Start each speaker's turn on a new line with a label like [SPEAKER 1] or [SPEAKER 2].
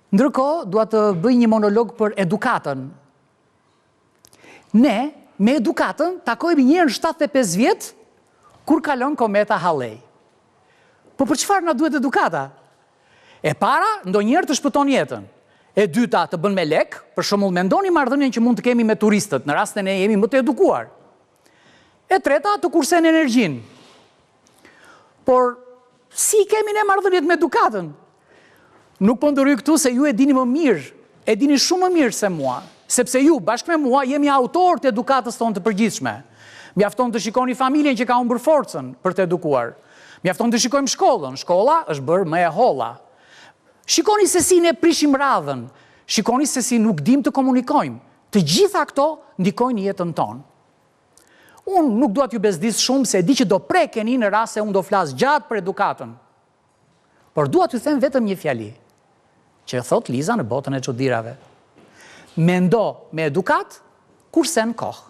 [SPEAKER 1] Ndërkohë, dua të bëj një monolog për edukatën. Ne, me edukatën, takojmë njërë në 75 vjetë, kur kalon kometa Halley. Po për çfarë na duhet edukata? E para, ndonjëherë të shpëton jetën. E dyta, të bën me lek, për shembull mendoni marrëdhënien që mund të kemi me turistët, në rastin e jemi më të edukuar. E treta, të kursen energjinë. Por si kemi ne marrëdhëniet me edukatën? Nuk po ndërhyj këtu se ju e dini më mirë, e dini shumë më mirë se mua, sepse ju bashkë me mua jemi autor të edukatës tonë të përgjithshme. Mjafton të shikoni familjen që ka humbur forcën për të edukuar. Mjafton të shikojmë shkollën, shkolla është bërë më e holla. Shikoni se si ne prishim radhën, shikoni se si nuk dim të komunikojmë. Të gjitha këto ndikojnë jetën tonë. Unë nuk dua t'ju bezdis shumë se e di që do prekeni në rast se unë do flas gjatë për edukatën. Por dua t'ju them vetëm një fjali, që thot Liza në botën e çuditërave. Mendo me edukat, kurse në kohë.